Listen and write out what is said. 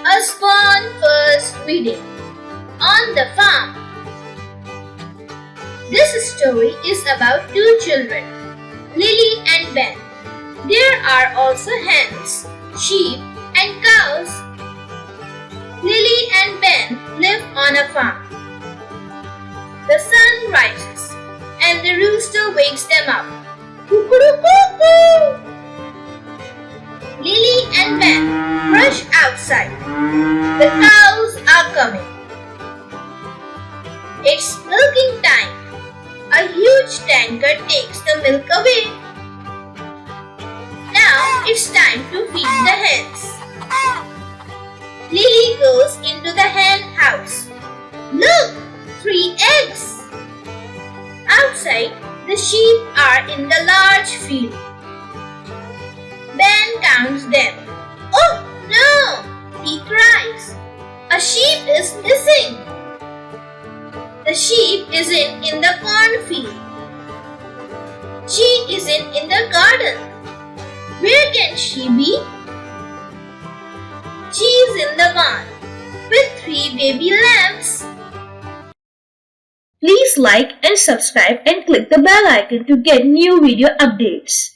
Usborne first reading. On the farm. This story is about two children, Lily and Ben. There are also hens, sheep, and cows. Lily and Ben live on a farm. The sun rises and the rooster wakes them up. Cuckoo-cuckoo! Lily and Ben rush outside. The cows are coming. It's milking time. A huge tanker takes the milk away. Now it's time to feed the hens. Lily goes into the hen house. Look! 3 eggs! Outside, the sheep are in the large field. Ben counts them. Oh no! He cries. A sheep is missing. The sheep isn't in the cornfield. She isn't in the garden. Where can she be? She's in the barn with 3 baby lambs. Please like and subscribe and click the bell icon to get new video updates.